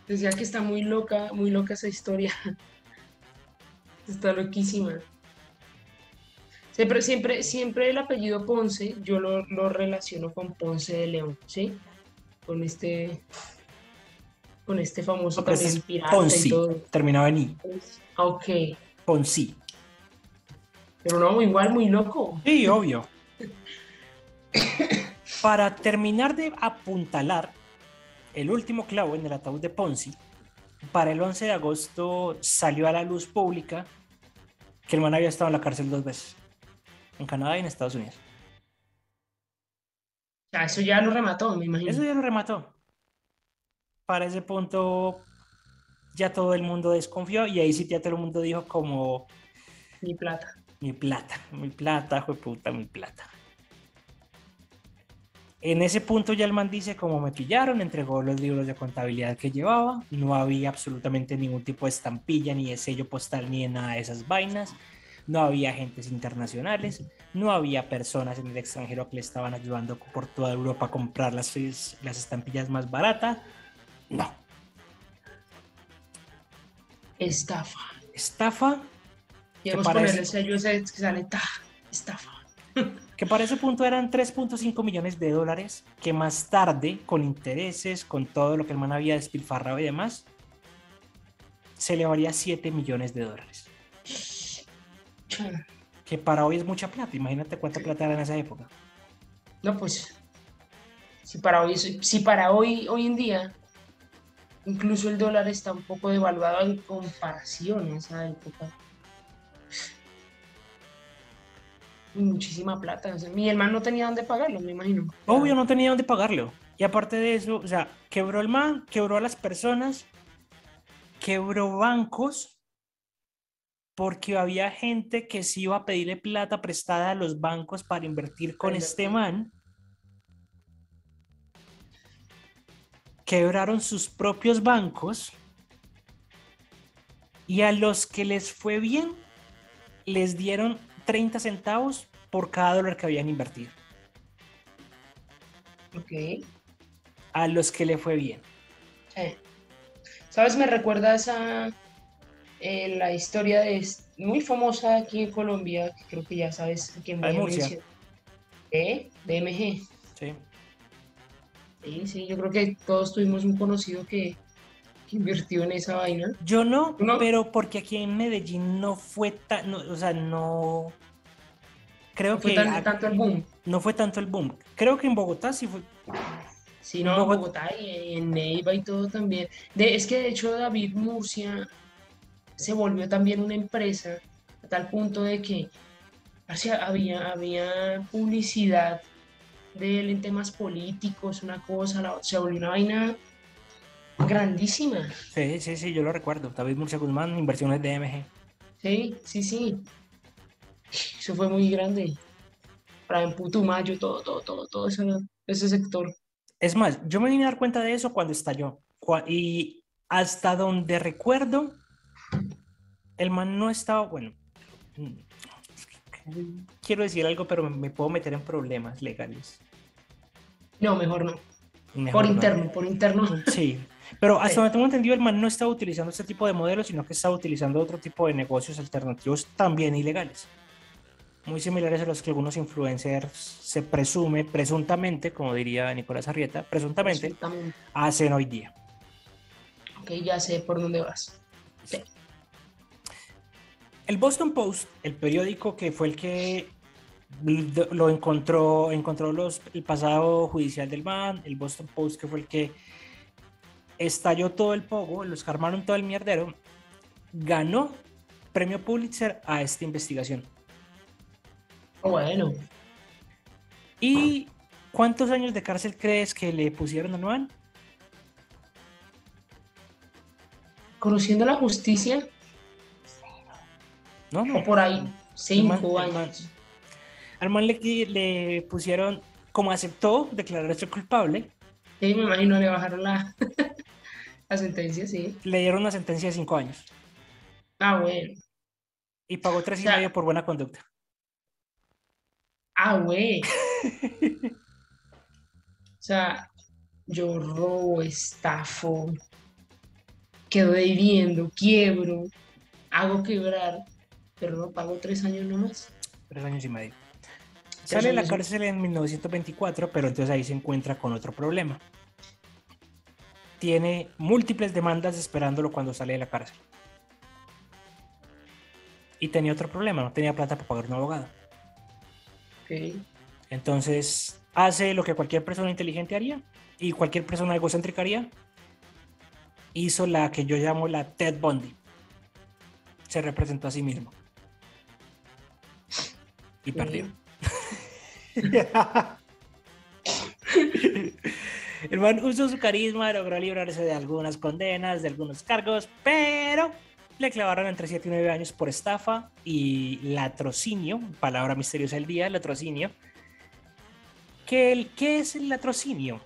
Decía que está muy loca esa historia. Está loquísima. Siempre el apellido Ponce, yo lo relaciono con Ponce de León, ¿sí? Con este, con este No, famoso pero este también es pirata y Ponzi, todo. terminado en I. Ok, Ponzi. pero no, igual muy loco. Sí, obvio. Para terminar de apuntalar el último clavo en el ataúd de Ponzi, para el 11 de agosto salió a la luz pública que el man había estado en la cárcel 2 veces, en Canadá y en Estados Unidos. Ya, eso ya lo remató, me Eso imagino. ya lo remató. Para ese punto ya todo el mundo desconfió, y ahí sí ya todo el mundo dijo como, Mi plata. mi plata, jueputa, mi plata. En ese punto ya el man dice, como me pillaron, entregó los libros de contabilidad que llevaba, no había absolutamente ningún tipo de estampilla, ni de sello postal, ni de nada de esas vainas, no había agentes internacionales, no había personas en el extranjero que le estaban ayudando por toda Europa a comprar las estampillas más baratas, no. Estafa. Estafa que Podemos ponerle parece, el sello ese que sale, ta, estafa. que para ese punto eran $3,5 millones, que más tarde, con intereses, con todo lo que el man había despilfarrado y demás, se elevaría a $7 millones. Que para hoy es mucha plata. Imagínate cuánta plata era en esa época. No, pues, hoy en día, incluso el dólar está un poco devaluado en comparación a esa época. Muchísima plata. O sea, mi hermano no tenía dónde pagarlo, me imagino. O Obvio, sea, no tenía dónde pagarlo. Y aparte de eso, o sea, quebró el man, quebró a las personas, quebró bancos, porque había gente que se iba a pedirle plata prestada a los bancos para invertir para con este invertir. man. Quebraron sus propios bancos, y a los que les fue bien, les dieron 30 centavos por cada dólar que habían invertido. Ok. A los que le fue bien. Sí. ¿Sabes? Me recuerda la historia muy famosa aquí en Colombia, que creo que ya sabes a quién La de voy a Murcia. mencionar, de MG. Sí. Sí, sí, yo creo que todos tuvimos un conocido que invirtió en esa vaina. Yo no, ¿No? pero porque aquí en Medellín no fue tan, no, o sea, no, creo No fue que tanto el boom. no fue tanto el boom. Creo que en Bogotá sí fue. Sí, En no, en Bogotá, Bogotá y en Neiva y todo también. Es que de hecho David Murcia se volvió también una empresa a tal punto de que había publicidad de él en temas políticos, una cosa, se volvió una vaina grandísima. sí, sí, sí, yo lo recuerdo. David Murcia Guzmán, inversiones de MG. Sí, sí, sí. Eso fue muy grande. Para en Putumayo, todo ese sector. Es más, yo me vine a dar cuenta de eso cuando estalló. Y hasta donde recuerdo, el man no estaba, bueno, quiero decir algo, pero me puedo meter en problemas legales. No, mejor no. Mejor no. Por interno. Sí, pero hasta Sí. donde tengo entendido, el man no estaba utilizando este tipo de modelos, sino que estaba utilizando otro tipo de negocios alternativos también ilegales. muy similares a los que algunos influencers se presume, presuntamente, como diría Nicolás Arrieta, presuntamente Absolutamente. hacen hoy día. Ok, ya sé por dónde vas. Sí. El Boston Post, el periódico que fue el que lo encontró el pasado judicial del man, el Boston Post que fue el que estalló todo el pogo, los que armaron todo el mierdero, ganó premio Pulitzer a esta investigación. Bueno, ¿Y cuántos años de cárcel crees que le pusieron al man? conociendo la justicia, No, o no. por ahí, El man, 5 años. al man le pusieron, como aceptó declararse culpable, Sí, me imagino le bajaron la sentencia, sí. le dieron una sentencia de 5 años Ah, bueno. O y pagó tres y medio sea, por buena conducta. bueno. O sea, yo robo, estafo, quedo debiendo, quiebro, hago quebrar, pero no pago 3 años nomás. 3 años y medio. tres Sale de la años. cárcel en 1924, pero entonces ahí se encuentra con otro problema. Tiene múltiples demandas esperándolo cuando sale de la cárcel. Y tenía otro problema, no tenía plata para pagar un abogado. Ok. Entonces hace lo que cualquier persona inteligente haría y cualquier persona egocéntrica haría. Hizo la que yo llamo la Ted Bundy. Se representó a sí mismo y perdió. Ok. El man usó su carisma, logró librarse de algunas condenas, de algunos cargos, pero le clavaron entre 7 y 9 años por estafa y latrocinio, palabra misteriosa del día, latrocinio. ¿Qué es el latrocinio?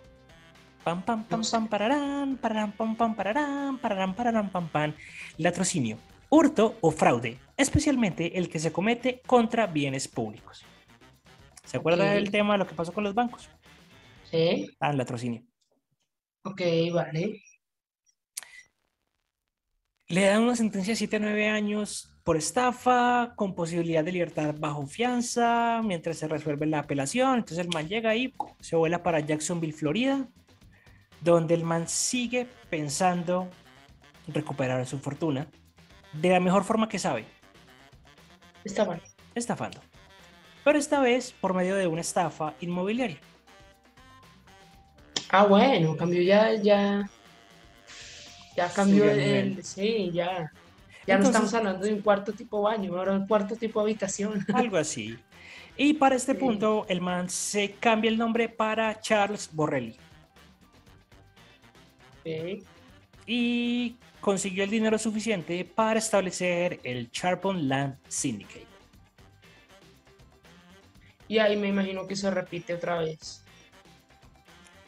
Pam, pam, No pam, sé. pam, pararán, pararán, pam, pam, pararán, pararán, pararán, pam, pam. Latrocinio, hurto o fraude, especialmente el que se comete contra bienes públicos. ¿Se Ok. acuerda del tema de lo que pasó con los bancos? Sí. Ah, latrocinio. Ok, vale. Le dan una sentencia de 7 a 9 años por estafa, con posibilidad de libertad bajo fianza, mientras se resuelve la apelación. Entonces el man llega ahí, se vuela para Jacksonville, Florida, donde el man sigue pensando recuperar su fortuna de la mejor forma que sabe, Está mal. estafando. Pero esta vez por medio de una estafa inmobiliaria. Ah, bueno, cambió ya cambió Subió el nivel. sí, ya. Ya no estamos Entonces, hablando de un cuarto tipo baño, ahora un cuarto tipo habitación. algo así. Y para este Sí. punto, el man se cambia el nombre para Charles Borrelli. Ok. Y consiguió el dinero suficiente para establecer el Charbon Land Syndicate. Y ahí me imagino que se repite otra vez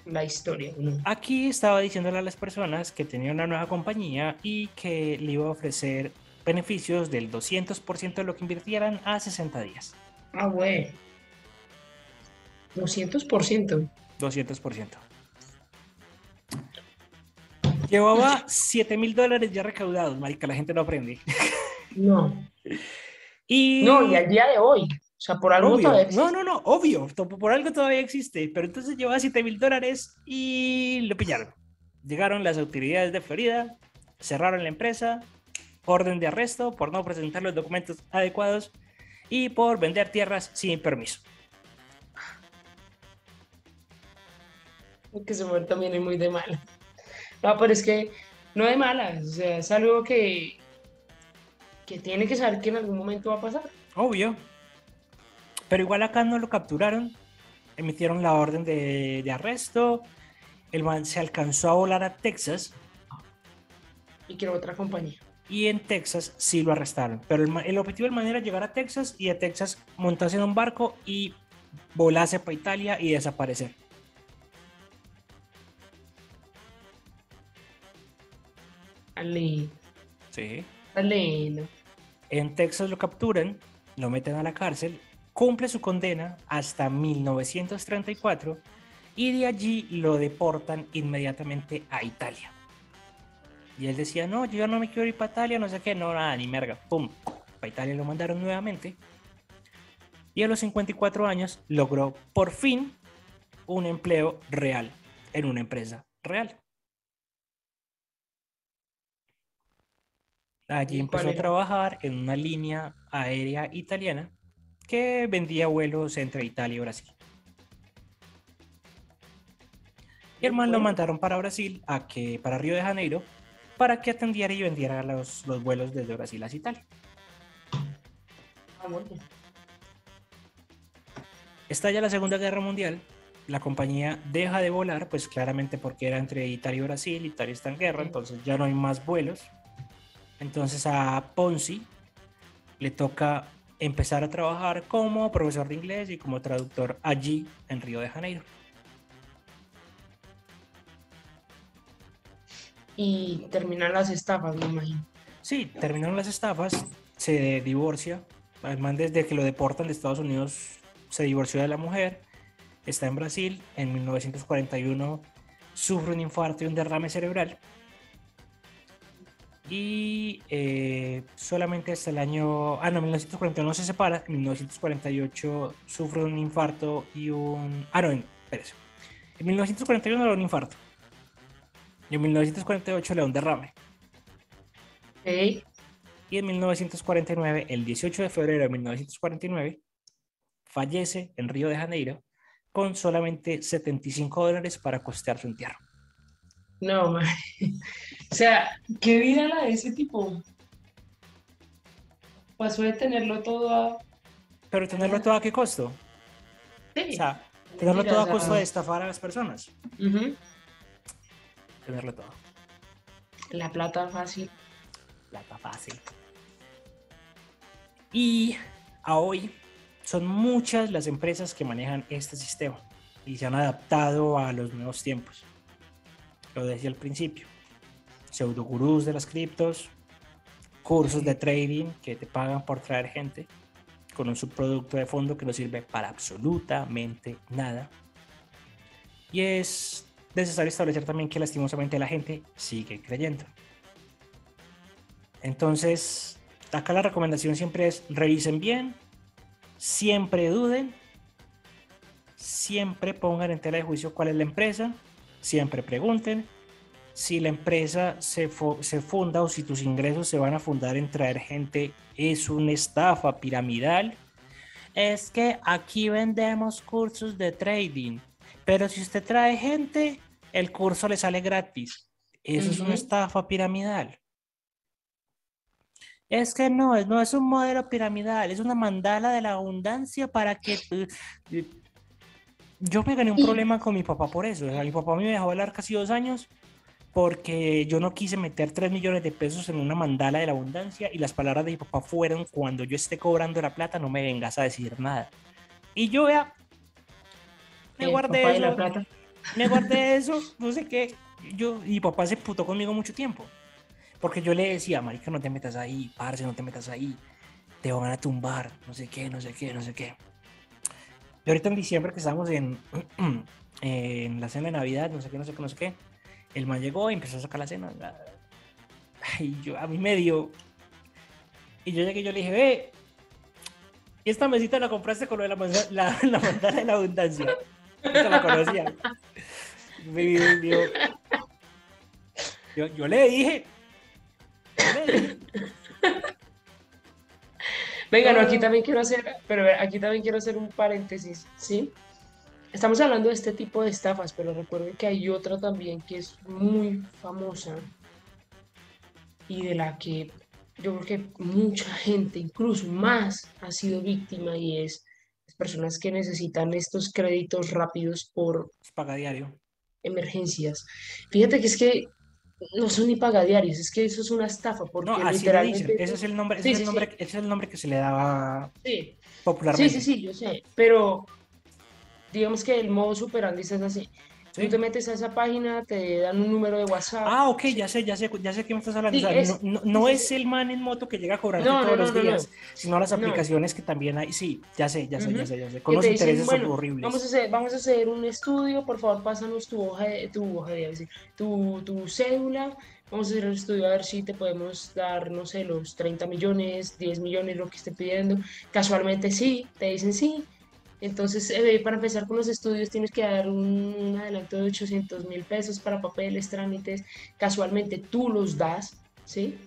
la historia, ¿no? Aquí estaba diciéndole a las personas que tenía una nueva compañía y que le iba a ofrecer beneficios del 200% de lo que invirtieran a 60 días. Ah, bueno, 200%. 200%. Llevaba $7,000 ya recaudados, marica, la gente no aprende. No, no, y al Y día de hoy, o sea, por algo todavía obvio, no, existe. no, no, obvio, por algo todavía existe, pero entonces llevaba $7,000 y lo pillaron. Llegaron las autoridades de Florida, cerraron la empresa, orden de arresto por no presentar los documentos adecuados y por vender tierras sin permiso. Que se muere también es muy de mala. No, pero es que no de malas, o sea, es algo que tiene que saber que en algún momento va a pasar. Obvio, pero igual acá no lo capturaron, emitieron la orden de arresto, el man se alcanzó a volar a Texas Y quiero otra compañía. y en Texas sí lo arrestaron. Pero el objetivo del man era llegar a Texas y de Texas montarse en un barco y volarse para Italia y desaparecer. Dale, Sí. dale. En Texas lo capturan, lo meten a la cárcel, cumple su condena hasta 1934 y de allí lo deportan inmediatamente a Italia. Y él decía, no, yo ya no me quiero ir para Italia, no sé qué, no, nada, ni merga, pum, para Italia lo mandaron nuevamente. y a los 54 años logró por fin un empleo real en una empresa real. Allí ¿Y cuál empezó a era? trabajar en una línea aérea italiana que vendía vuelos entre Italia y Brasil. Y el man lo Bueno, mandaron para Brasil, para Río de Janeiro, para que atendiera y vendiera los vuelos desde Brasil hacia Italia. bueno. Estalla la Segunda Guerra Mundial, la compañía deja de volar, pues claramente porque era entre Italia y Brasil, Italia está en guerra, entonces ya no hay más vuelos. Entonces a Ponzi le toca empezar a trabajar como profesor de inglés y como traductor allí en Río de Janeiro. Y terminan las estafas, me imagino. Sí, terminaron las estafas, se divorcia. Además, desde que lo deportan de Estados Unidos, se divorció de la mujer. Está en Brasil. En 1941 sufre un infarto y un derrame cerebral. Y solamente hasta el año... Ah, no, 1941 se separa. En 1948 sufre un infarto y un... Ah, no, espérese. En 1941 le da un infarto. Y en 1948 le da un derrame. Ok. Y en 1949, el 18 de febrero de 1949, fallece en Río de Janeiro con solamente $75 para costear su entierro. No, man. O sea, ¿qué vida la de ese tipo? Pasó de tenerlo todo a... Pero tenerlo todo a qué costo? O Sí, sea, tenerlo todo mentiras, a costo de estafar a las personas. ujú. Tenerlo todo. La plata fácil. Plata fácil. Y a hoy son muchas las empresas que manejan este sistema y se han adaptado a los nuevos tiempos. Lo decía al principio. Pseudogurús de las criptos, cursos de trading que te pagan por traer gente con un subproducto de fondo que no sirve para absolutamente nada. Y es necesario establecer también que lastimosamente la gente sigue creyendo. Entonces, acá la recomendación siempre es revisen bien, siempre duden, siempre pongan en tela de juicio cuál es la empresa, siempre pregunten. Si la empresa se funda o si tus ingresos se van a fundar en traer gente, es una estafa piramidal. Es que aquí vendemos cursos de trading, pero si usted trae gente, el curso le sale gratis. Eso es una Ujú. estafa piramidal. Es que no es un modelo piramidal, es una mandala de la abundancia para que... Yo me gané un Y, problema con mi papá por eso. O sea, mi papá me dejó hablar casi 2 años porque yo no quise meter 3 millones de pesos en una mandala de la abundancia y las palabras de mi papá fueron: cuando yo esté cobrando la plata no me vengas a decir nada. Y yo ya me el guardé papá de la eso, plata. no sé qué. Y mi papá se putó conmigo mucho tiempo porque yo le decía: marica, no te metas ahí, parce, no te metas ahí, te van a tumbar, no sé qué, no sé qué, no sé qué. Y ahorita en diciembre que estábamos en la cena de Navidad, no sé qué, no sé qué, no sé qué, el man llegó y empezó a sacar la cena. Y yo, a mí me dio. Y yo llegué y yo le dije: ve, esta mesita la compraste con lo de la mandala de la abundancia. Esta la conocía. Yo le dije, yo le dije, Venga, no, aquí no, también quiero hacer, pero aquí también quiero hacer un paréntesis, ¿sí? Estamos hablando de este tipo de estafas, pero recuerden que hay otra también que es muy famosa y de la que yo creo que mucha gente, incluso más, ha sido víctima y es las personas que necesitan estos créditos rápidos por es paga diario. emergencias. Fíjate que es que no son ni pagadiarios, es que eso es una estafa, No, porque así le dicen. literalmente, Ese es el nombre, sí, sí, sí, ese es el nombre que se le daba sí, sí, sí, popularmente. sí, yo sé, pero digamos que el modo superandi es así. Tú te ¿Sí? metes a esa página, te dan un número de WhatsApp. Ah, ok, Sí, ya sé qué me estás hablando. O sí, sea, sí, no sí, es sí. el man en moto que llega a cobrarte No, no, todos no, los no, no, días, sino las no. aplicaciones que también hay. Sí, Ujú. ya sé. Con Que unos te dicen, intereses bueno, horribles. vamos a hacer un estudio, por favor, pásanos tu hoja de, decir, tu cédula, vamos a hacer el estudio a ver si te podemos dar, no sé, los 30 millones, 10 millones, lo que esté pidiendo. Casualmente sí, te dicen sí. Entonces, para empezar con los estudios tienes que dar un adelanto de 800.000 pesos para papeles, trámites. Casualmente tú los das, ¿sí?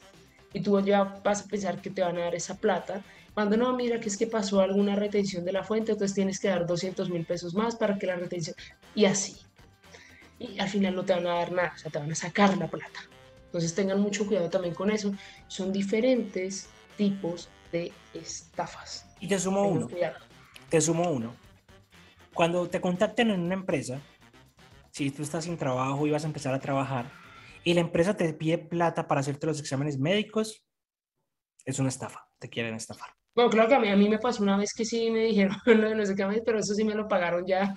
Y tú ya vas a pensar que te van a dar esa plata. Cuando no, mira que es que pasó alguna retención de la fuente, entonces tienes que dar 200.000 pesos más para que la retención... Y así. Y al final no te van a dar nada, o sea, te van a sacar la plata. Entonces tengan mucho cuidado también con eso. Son diferentes tipos de estafas. Y te sumo Tengan uno, cuidado. te sumo uno. Cuando te contacten en una empresa, si tú estás sin trabajo y vas a empezar a trabajar, y la empresa te pide plata para hacerte los exámenes médicos, es una estafa, te quieren estafar. Bueno, claro que a mí me pasó una vez que sí me dijeron lo de los exámenes, pero eso sí me lo pagaron ya.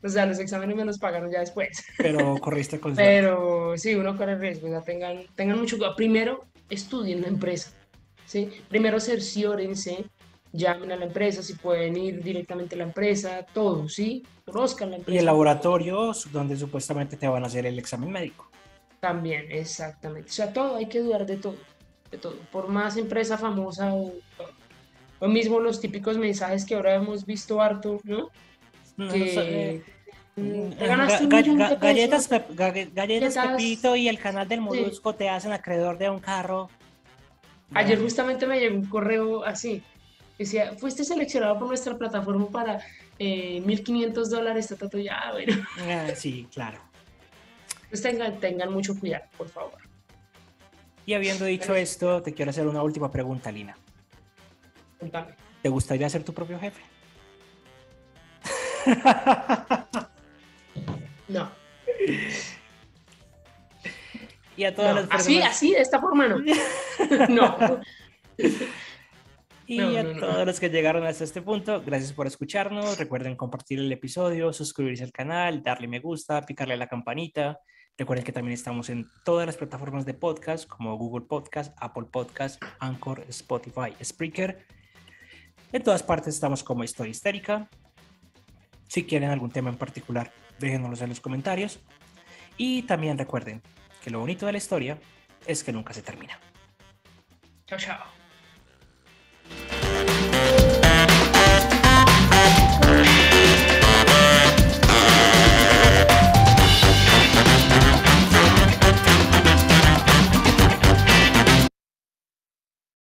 O sea, los exámenes me los pagaron ya después. Pero corriste con suerte. Pero sí, uno corre riesgo. O sea, tengan mucho cuidado. Primero, estudien la empresa. ¿Sí? Primero, cerciórense. Llamen a la empresa, si pueden ir directamente a la empresa, todo, ¿sí? Conozcan la Y el empresa un poco. laboratorio donde supuestamente te van a hacer el examen médico. También, exactamente. O sea, todo, hay que dudar de todo. De todo. Por más empresa famosa o todo. Lo mismo los típicos mensajes que ahora hemos visto harto, ¿no? No, Que te ganaste 1.000.000 de pesos, galletas galletas. Pepito y el canal del Sí. Molusco te hacen acreedor de un carro. Ayer Bueno, justamente me llegó un correo así. Decía, fuiste seleccionado por nuestra plataforma para $1.500. Ya, bueno. sí, claro. Pues tengan mucho cuidado, por favor. Y habiendo Bueno, dicho esto, te quiero hacer una última pregunta, Lina. contame. ¿Te gustaría ser tu propio jefe? No, Y a todas no. las Así, personas. así, de esta forma no. No. Y No, a no, no. todos los que llegaron hasta este punto, gracias por escucharnos. Recuerden compartir el episodio, suscribirse al canal, darle me gusta, picarle a la campanita. Recuerden que también estamos en todas las plataformas de podcast como Google Podcast, Apple Podcast, Anchor, Spotify, Spreaker. En todas partes estamos como Historia Histérica. Si quieren algún tema en particular, déjenoslo en los comentarios. Y también recuerden que lo bonito de la historia es que nunca se termina. Chao, chao.